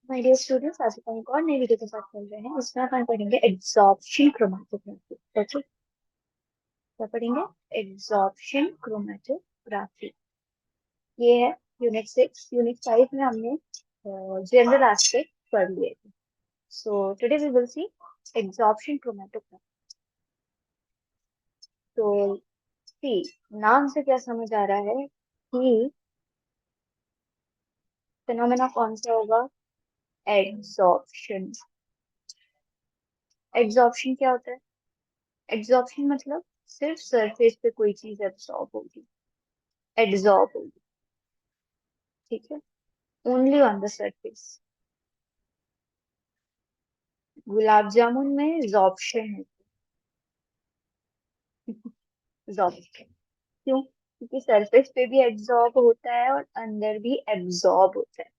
My dear students, आज अपन एक और नई वीडियो के साथ चल रहे हैं। इसमें अपन पढ़ेंगे एब्जॉर्प्शन क्रोमैटोग्राफी। ओके, क्या पढ़ेंगे? Absorption chromatography. ये है यूनिट 6। यूनिट 5 में हमने जनरल एस्पेक्ट पढ़ लिए थे। So today we will see absorption chromatography. तो सी, नाम से क्या समझ आ रहा है कि फिनोमेना कौन सा होगा? एब्जॉर्प्शन। एब्जॉर्प्शन क्या होता है? एब्जॉर्प्शन मतलब सिर्फ सरफेस पे कोई चीज एब्सॉर्ब होगी, एब्सॉर्ब होगी। ठीक है, only on the surface. Gulab jamun में जॉर्प्शन है। जॉर्प्शन क्यों? क्योंकि सरफेस पे भी एब्सॉर्ब होता है और अंदर भी एब्सॉर्ब होता है।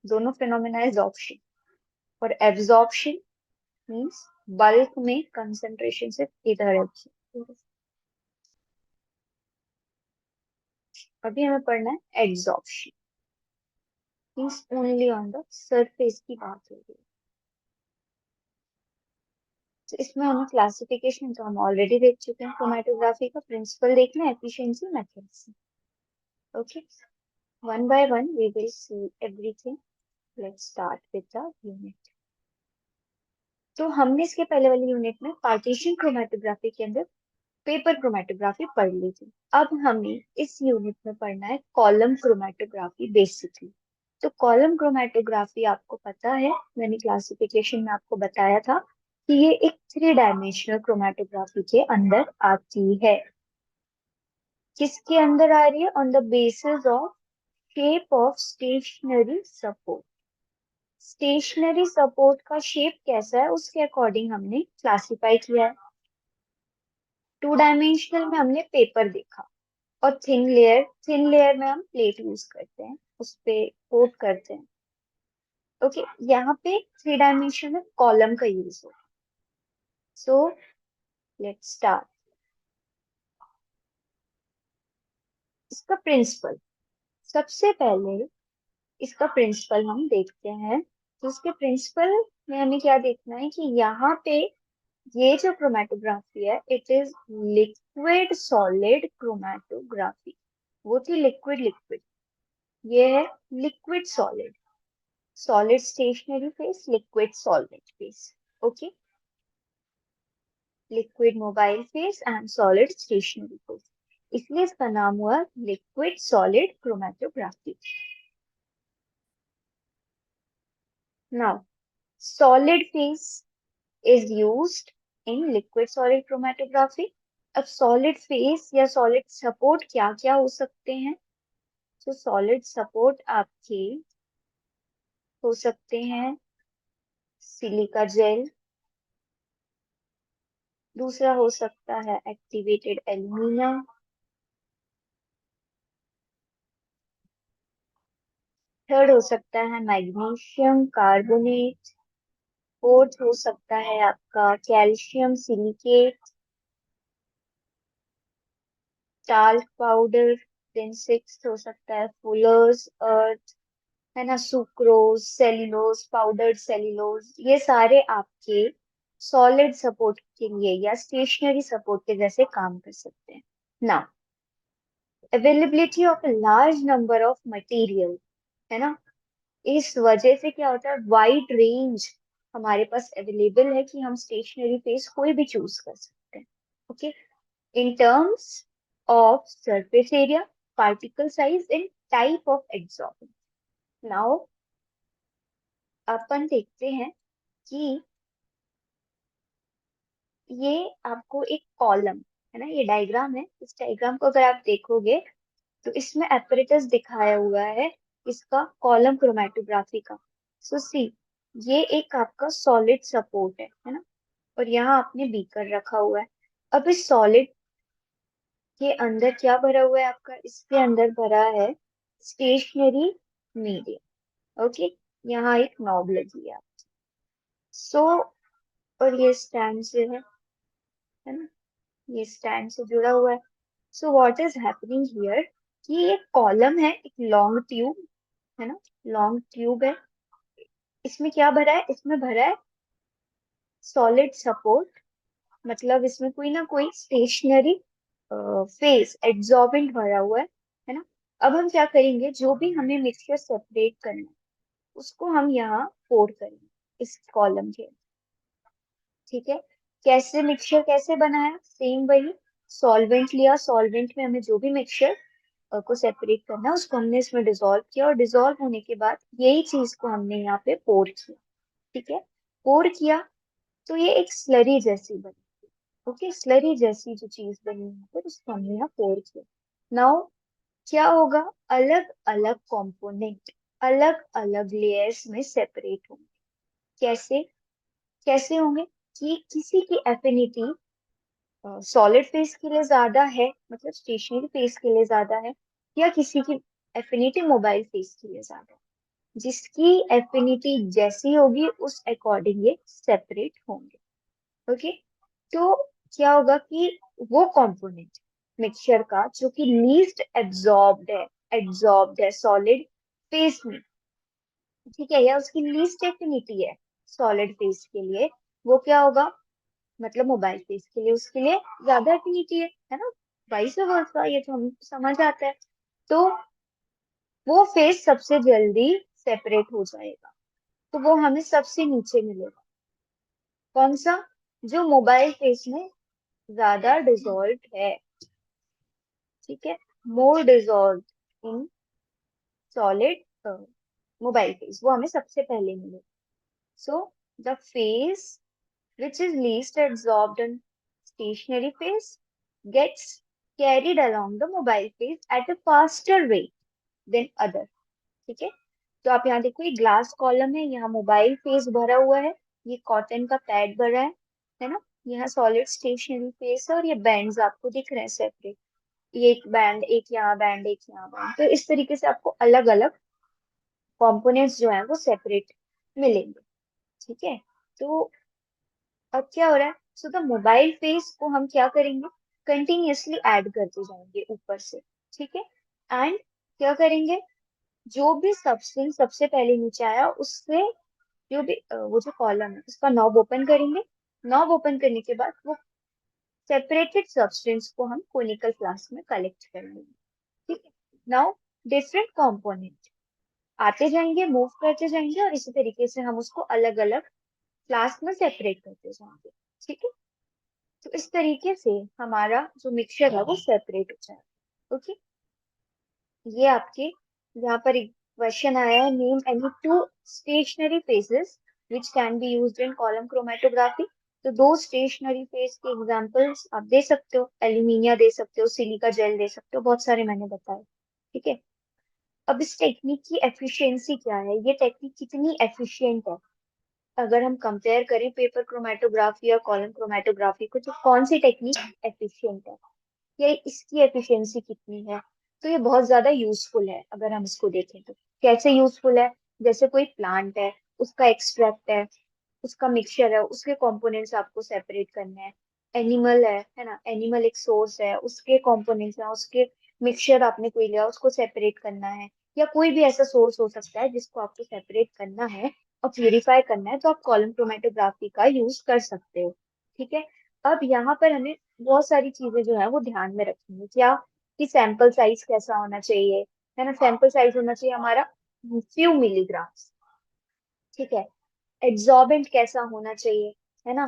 दोनों फिनोमेना है जॉर्प्शन और एब्सॉर्प्शन। मीन्स बल्क में कंसंट्रेशन सिर्फ इधर है। अभी हमें पढ़ना है absorption. Means only on the surface की बात हो रही है। तो इसमें हमें क्लासिफिकेशन तो हम ऑलरेडी देख चुके हैं। क्रोमेटोग्राफी का प्रिंसिपल देखना है, efficiency methods. Okay, one by one we will see everything. Let's start with the unit. तो हमने इसके पहले वाली यूनिट में पार्टीशन क्रोमेटोग्राफी के अंदर पेपर क्रोमेटोग्राफी पढ़ ली थी। अब हमें इस यूनिट में पढ़ना है कॉलम क्रोमेटोग्राफी बेसिकली। तो कॉलम क्रोमेटोग्राफी आपको पता है, मैंने क्लासिफिकेशन में आपको बताया था कि ये एक 3 डायमेंशनल क्रोमेटोग्राफी के अंदर आती है। किसके अंदर आ रही है? On the basis of shape of stationary support. Stationary support का शेप कैसा है उसके अकॉर्डिंग हमने क्लासिफाई किया है। 2 डायमेंशनल में हमने पेपर देखा और थिन लेयर में हम प्लेट यूज करते हैं, उस पे कोट करते हैं। ओके, यहाँ पे 3 डायमेंशन में कॉलम का यूज हो। So let's start. इसका प्रिंसिपल, सबसे पहले इसका प्रिंसिपल हम देखते हैं। तो इसके प्रिंसिपल में हमें क्या देखना है कि यहाँ पे ये जो क्रोमेटोग्राफी है, it is liquid solid chromatography. वो थी लिक्विड लिक्विड, ये है liquid solid. Solid stationary phase, liquid solid phase. Okay, liquid mobile phase and solid stationary phase, इसलिए इसका नाम हुआ liquid solid chromatography. Now solid phase is used in liquid solid chromatography. अब solid phase या solid support क्या क्या हो सकते हैं? तो सॉलिड सपोर्ट आपके हो सकते हैं सिलिका जेल, दूसरा हो सकता है एक्टिवेटेड एल्यूमिना, थर्ड हो सकता है मैग्नीशियम कार्बोनेट, फोर्थ हो सकता है आपका calcium silicate, talc powder, then sixth हो सकता है फुलर्स अर्थ, है ना, सुक्रोज, सेल्यूलोज, पाउडर्ड सेल्यूलोज। ये सारे आपके सॉलिड सपोर्ट के लिए या स्टेशनरी सपोर्ट के जैसे काम कर सकते हैं ना। Availability of a large number of material, है ना, इस वजह से क्या होता है, वाइड रेंज हमारे पास अवेलेबल है कि हम स्टेशनरी फेस कोई भी चूज कर सकते हैं। Okay, in terms of surface area, particle size and type of absorbance. Now अपन देखते हैं कि ये आपको एक कॉलम, है ना, ये डायग्राम है। इस डायग्राम को अगर आप देखोगे तो इसमें एपरेटस दिखाया हुआ है इसका कॉलम क्रोमेटोग्राफी का। सो सी, ये एक आपका सॉलिड सपोर्ट है ना, और यहाँ आपने बीकर रखा हुआ है। अब इस सॉलिड के अंदर क्या भरा हुआ है आपका? इसके अंदर भरा है स्टेशनरी मीडियम। ओके, यहाँ एक नॉब लगी है। सो और ये स्टैंड से है ना, ये स्टैंड से जुड़ा हुआ है। So what is happening here कि एक कॉलम है, एक लॉन्ग ट्यूब, है ना, लॉन्ग ट्यूब है। इसमें क्या भरा है, इसमें भरा है सॉलिड सपोर्ट, मतलब इसमें कोई ना कोई स्टेशनरी फेस एड्सॉर्बेंट भरा हुआ है ना। अब हम क्या करेंगे, जो भी हमें मिक्सचर सेपरेट करना है उसको हम यहाँ पोर करेंगे इस कॉलम के। ठीक है, कैसे मिक्सचर कैसे बनाया, सेम वही, सॉल्वेंट लिया, सॉल्वेंट में हमें जो भी मिक्सचर को सेपरेट करना है उसको हमने इसमें डिसॉल्व किया, और डिसॉल्व होने के बाद यही चीज को हमने यहाँ पे पोर किया। ठीक है, पोर किया तो ये एक स्लरी जैसी बनी। ओके, स्लरी जैसी जो चीज बनी है फिर उसको हमने यहाँ पोर किया। नाउ क्या होगा, अलग अलग कंपोनेंट अलग अलग लेयर्स में सेपरेट होंगे। कैसे, कैसे होंगे कि किसी की एफिनिटी सॉलिड फेस के लिए ज्यादा है, मतलब स्टेशनरी फेस के लिए ज्यादा है, या किसी की एफिनिटी मोबाइल फेस के लिए ज्यादा है। जिसकी एफिनिटी जैसी होगी उस अकॉर्डिंग ये सेपरेट होंगे। ओके, तो क्या होगा कि वो कंपोनेंट मिक्सचर का जो कि लीस्ट एब्जॉर्ब्ड है सॉलिड फेस में, ठीक है, या उसकी लीस्ट एफिनिटी है सॉलिड फेस के लिए, वो क्या होगा, मतलब मोबाइल फेस के लिए उसके लिए ज्यादा एफिनिटी है ना, वाइस वर्सा, ये तो हम समझ आता है। तो वो फेस सबसे जल्दी सेपरेट हो जाएगा, तो वो हमें सबसे नीचे मिलेगा। कौन सा, जो मोबाइल फेस में ज्यादा डिसॉल्व है। ठीक है, more dissolve in solid mobile phase, वो हमें सबसे पहले मिलेगा। So the phase which is least absorbed in stationary phase gets carried along the mobile phase at a faster rate than other। ठीक है, तो आप यहाँ देखो ये ग्लास कॉलम है, यहाँ मोबाइल फेस भरा हुआ है, ये कॉटन का पैड भरा है ना, यहाँ सॉलिड स्टेशनरी फेस है, और ये बैंड्स आपको दिख रहे हैं सेपरेट, ये एक बैंड, एक यहाँ बैंड, एक यहाँ बैंड, तो इस तरीके से आपको अलग अलग कंपोनेंट्स जो है वो सेपरेट मिलेंगे। ठीक है, तो अब क्या हो रहा है, सो द मोबाइल फेस को हम क्या करेंगे, कंटिन्यूअसली ऐड करते जाएंगे ऊपर से। ठीक है, एंड क्या करेंगे, जो भी सब्सटेंस सबसे पहले नीचे आया उससे जो भी वो जो कॉलम है उसका नॉब ओपन करेंगे। नॉब ओपन करने के बाद वो सेपरेटेड सब्सटेंस को हम कोनिकल फ्लास्क में कलेक्ट कर लेंगे। ठीक है, नाउ डिफरेंट कंपोनेंट आते जाएंगे, मूव करते जाएंगे, और इसी तरीके से हम उसको अलग अलग फ्लास्क में सेपरेट करते जाएंगे। ठीक है, तो इस तरीके से हमारा जो मिक्सचर है वो सेपरेट हो जाएगा। ओके, ये आपके यहाँ पर एक क्वेश्चन आया है, name any two stationary phases which can be used in column chromatography. तो दो स्टेशनरी फेस के एग्जांपल्स आप दे सकते हो, एल्यूमिनिया दे सकते हो, सिलिका जेल दे सकते हो, बहुत सारे मैंने बताए। ठीक है, अब इस टेक्निक की एफिशिएंसी क्या है, ये टेक्निक कितनी एफिशिएंट है, अगर हम कंपेयर करें पेपर क्रोमेटोग्राफी और कॉलम क्रोमेटोग्राफी को, तो कौन सी टेक्निक एफिशिएंट है, या इसकी एफिशिएंसी कितनी है। तो ये बहुत ज्यादा यूजफुल है अगर हम इसको देखें तो। कैसे यूजफुल है, जैसे कोई प्लांट है, उसका एक्सट्रैक्ट है, उसका मिक्सचर है, उसके कंपोनेंट्स आपको सेपरेट करने हैं। एनिमल है ना, एनिमल एक सोर्स है, उसके कंपोनेंट्स है, उसके मिक्सचर आपने कोई लिया उसको सेपरेट करना है, या कोई भी ऐसा सोर्स हो सकता है जिसको आपको सेपरेट करना है और प्यूरिफाई करना है, तो आप कॉलम क्रोमेटोग्राफी का यूज कर सकते हो। ठीक है, अब यहाँ पर हमें बहुत सारी चीजें जो है वो ध्यान में रखनी है। क्या, कि सैंपल साइज कैसा होना चाहिए, है ना, सैंपल साइज होना चाहिए हमारा फ्यू मिलीग्राम। ठीक है, एब्जॉर्बेंट कैसा होना चाहिए, है ना,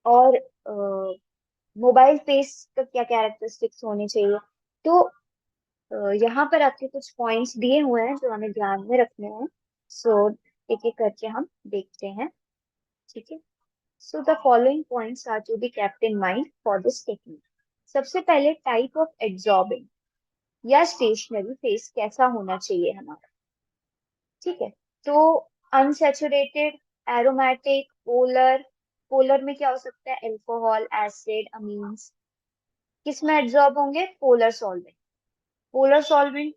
और मोबाइल फेस का क्या कैरेक्टरिस्टिक्स होनी चाहिए। तो यहाँ पर आपके कुछ पॉइंट्स दिए हुए हैं जो हमें ध्यान में रखने हैं। सो एक एक करके हम देखते हैं। ठीक है, so the following points are to be kept in mind for this technique. सबसे पहले, टाइप ऑफ एब्जॉर्बिंग या स्टेशनरी फेस कैसा होना चाहिए हमारा। ठीक है, तो अनसैचुरेटेड, एरोमेटिक, पोलर। पोलर में क्या हो सकता है, अल्कोहल, एसिड, अमीन्स। किसमें एब्जॉर्ब होंगे, पोलर सॉल्वेंट। पोलर सॉल्वेंट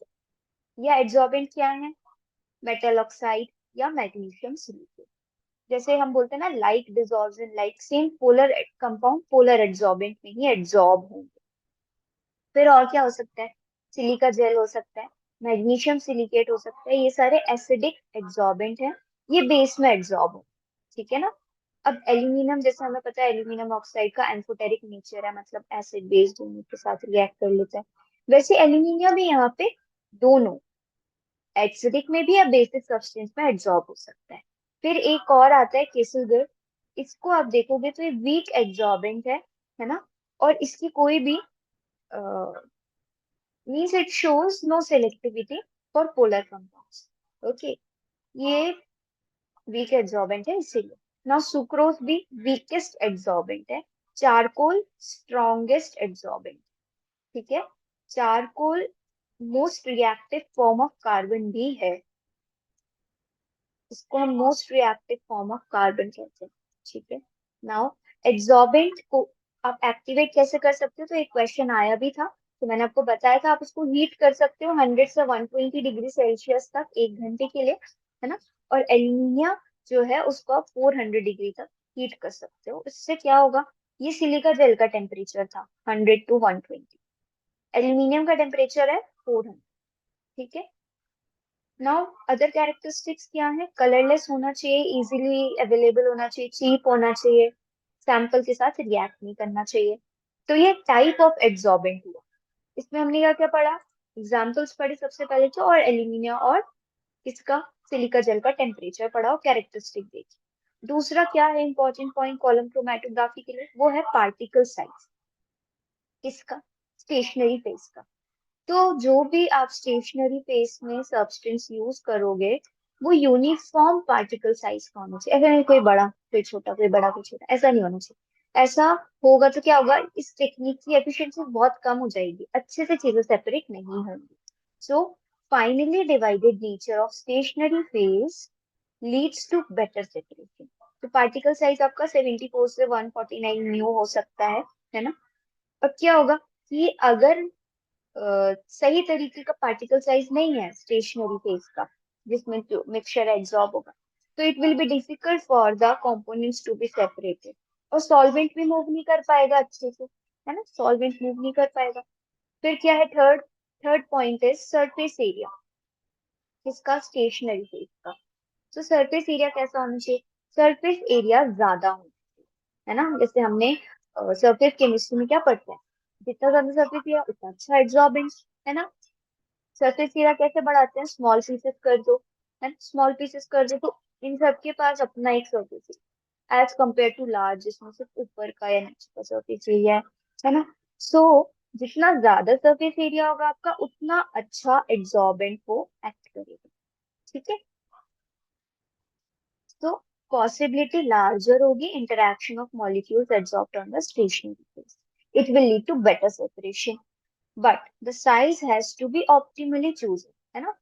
या एब्जॉर्बेंट क्या है, मेटल ऑक्साइड या मैग्नीशियम सिलिकेट। जैसे हम बोलते हैं ना, like dissolves in like, same polar compound polar absorbent में ही एब्जॉर्ब होंगे। फिर और क्या हो सकता है, सिलिका जेल हो सकता है, मैग्नीशियम सिलिकेट हो सकता है, ये सारे एसिडिक एब्जॉर्बेंट हैं। ये बेस में एब्जॉर्ब हो, ठीक है ना। अब एल्यूमिनियम, जैसे हमें पता है एल्यूमिनियम ऑक्साइड का एम्फोटेरिक नेचर है, मतलब एसिड बेस दोनों के साथ रिएक्ट कर लेता है। वैसे एल्यूमिनियम भी यहाँ पे दोनों एसिडिक में भी या बेसिक सब्सटेंस में एब्जॉर्ब हो सकता है। फिर एक और आता है केसलगर। इसको आप देखोगे तो ये वीक एब्जॉर्बेंट है ना। और इसकी कोई भी means it shows no selectivity for polar compounds. Okay, ये वीक एब्जॉर्बेंट है इसीलिए। ना सुक्रोज भी वीकेस्ट एब्जॉर्बेंट है। चारकोल स्ट्रॉन्गेस्ट एब्जॉर्बेंट, ठीक है। Charcoal most reactive form of carbon भी है, इसको हम most reactive form of carbon कहते हैं, ठीक है। नाउ एब्जॉर्बेंट को आप एक्टिवेट कैसे कर सकते हो, तो एक क्वेश्चन आया भी था, तो मैंने आपको बताया था आप इसको हीट कर सकते हो 100 से 120 डिग्री सेल्सियस तक 1 घंटे के लिए, है ना। और एल्यूमिनिया जो है उसको आप 400 डिग्री तक हीट कर सकते हो। इससे क्या होगा, ये सिलिका जेल का टेम्परेचर था 100 टू 120, एल्यूमिनियम का टेम्परेचर है 400, ठीक है। नाउ अदर कैरेक्टरिस्टिक्स क्या है, कलरलेस होना चाहिए, इजीली अवेलेबल होना चाहिए, चीप होना चाहिए, सैंपल के साथ रिएक्ट नहीं करना चाहिए। तो ये टाइप ऑफ एब्जॉर्बेंट हुआ। इसमें हमने क्या क्या पढ़ा, एग्जाम्पल्स पढ़े सबसे पहले तो, और एल्यूमिनिया और इसका सिलिका जेल का टेम्परेचर पढ़ा और कैरेक्टरिस्टिक देखी। दूसरा क्या है इंपॉर्टेंट पॉइंट कॉलम क्रोमेटोग्राफी के लिए, वो है पार्टिकल साइज। किसका, स्टेशनरी फेज का। तो जो भी आप स्टेशनरी फेस में सब्सटेंस यूज करोगे वो यूनिफॉर्म पार्टिकल साइज का होना चाहिए। ऐसा नहीं कोई बड़ा कोई छोटा, कोई बड़ा कोई छोटा, ऐसा नहीं होना चाहिए। ऐसा होगा तो क्या होगा, इस टेक्निक की एफिशिएंसी बहुत कम हो जाएगी, अच्छे से चीजें सेपरेट नहीं होंगी। So finely divided nature of stationary phase leads to better separation. तो पार्टिकल साइज आपका 74 से 149 म्यू हो सकता है ना। अब क्या होगा कि अगर सही तरीके का पार्टिकल साइज नहीं है स्टेशनरी फेज का, जिसमें जो मिक्सचर एब्जॉर्ब होगा, तो it will be difficult for the components to be separated. और सॉल्वेंट भी मूव नहीं कर पाएगा अच्छे से, है ना, सॉल्वेंट मूव नहीं कर पाएगा। फिर क्या है, थर्ड थर्ड पॉइंट है सरफेस एरिया, किसका, स्टेशनरी फेज का। तो सरफेस एरिया कैसा होना चाहिए, सरफेस एरिया ज्यादा होना चाहिए, है ना। जैसे हमने सरफेस केमिस्ट्री में क्या पढ़ते हैं, जितना ज्यादा सरफेस एरिया उतना अच्छा एब्जॉर्बेंस, है ना। सरफेस एरिया कैसे बढ़ाते हैं, स्मॉल पीसेस कर दो, है ना, स्मॉल पीसेस कर दो तो इन सबके पास अपना एक surface as compare to large, जिसमें सिर्फ ऊपर का या नीचे का सरफेस एरिया है ना। सो जितना ज्यादा सरफेस एरिया होगा आपका उतना अच्छा एब्जॉर्बेंट वो एक्ट करेगा, ठीक है। तो possibility larger होगी interaction of molecules adsorbed on the stationary phase. It will lead to better separation, but the size has to be optimally chosen, है ना।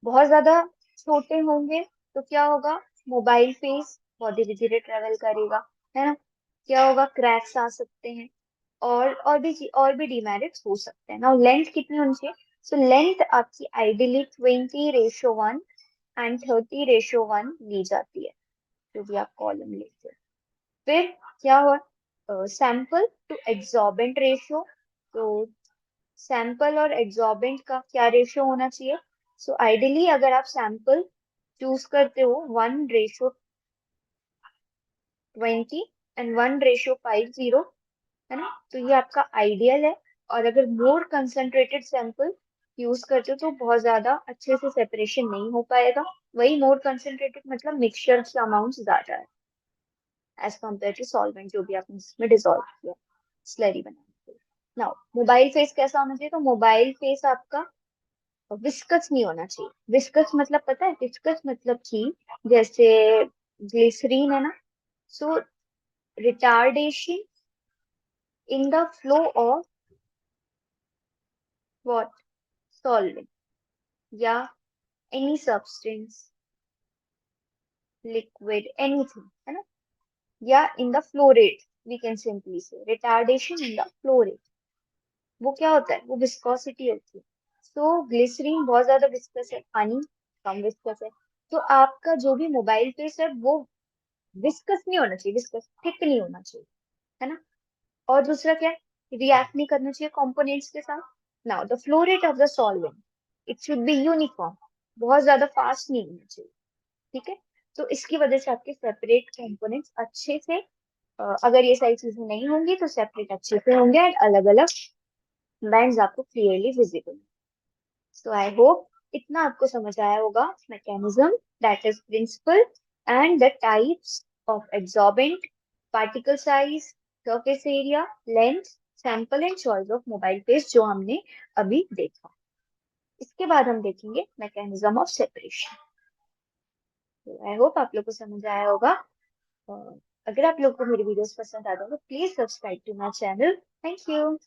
बहुत ज्यादा छोटे होंगे तो क्या होगा, मोबाइल फेस बहुत धीरे धीरे ट्रेवल करेगा, है ना। क्या होगा, क्रैक्स आ सकते हैं, और भी डिमेरिट्स हो सकते हैं ना। लेंथ कितनी होनी चाहिए, सो लेंथ आपकी आइडियली 20:1 एंड 30:1 ली जाती है, जो भी आप कॉलम लेते हैं। फिर क्या हुआ, सैंपल टू एब्जॉर्बेंट रेशियो। तो सैंपल और एब्जॉर्बेंट का क्या रेशियो होना चाहिए, सो आइडियली अगर आप सैंपल चूज करते हो 1:20 एंड 1:50, है ना, तो ये आपका आइडियल है। और अगर मोर कंसंट्रेटेड सैंपल यूज करते हो तो बहुत ज्यादा अच्छे से सेपरेशन नहीं हो पाएगा। वही मोर कंसंट्रेटेड मतलब मिक्सचर का अमाउंट ज्यादा है एज कम्पेयर टू सॉल्वेंट जो भी आपने इसमें डिसॉल्व किया स्लरी बनाने के लिए। नाउ मोबाइल फेस कैसा होना चाहिए, तो मोबाइल फेस आपका विस्कस नहीं होना चाहिए। विस्कस मतलब पता है, विस्कस मतलब कि जैसे ग्लिसरीन है ना, so retardation in the flow of what, solvent या एनी सब्सटेंस, लिक्विड, एनीथिंग, है ना, या in the flow rate, we can simply say retardation in the flow rate. वो क्या होता है, वो विस्कोसिटी होती है। तो ग्लिसरीन बहुत ज्यादा विस्कस है, पानी कम विस्कस है। तो आपका जो भी मोबाइल फेस है वो विस्कस नहीं होना चाहिए, विस्कस थिक नहीं होना चाहिए, है ना। और दूसरा क्या है, रिएक्ट नहीं करना चाहिए कंपोनेंट्स के साथ। Now the flow rate of the solvent, it should be uniform, बहुत ज्यादा फास्ट नहीं होना चाहिए, ठीक है। तो इसकी वजह से आपके सेपरेट कंपोनेंट्स अच्छे से, अगर ये सारी चीजें नहीं होंगी तो सेपरेट अच्छे से होंगे एंड अलग अलग बैंड्स आपको clearly visible. So I hope इतना आपको समझ आया होगा, mechanism, that is principle and the types of absorbent, particle size, surface area, length, sample and choice of mobile phase जो हमने अभी देखा। इसके बाद हम देखेंगे मैकेनिज्म ऑफ सेपरेशन। तो आई होप आप लोग को समझ आया होगा। अ, अगर आप लोग को मेरी वीडियोस पसंद आते हो तो please subscribe to my channel. Thank you.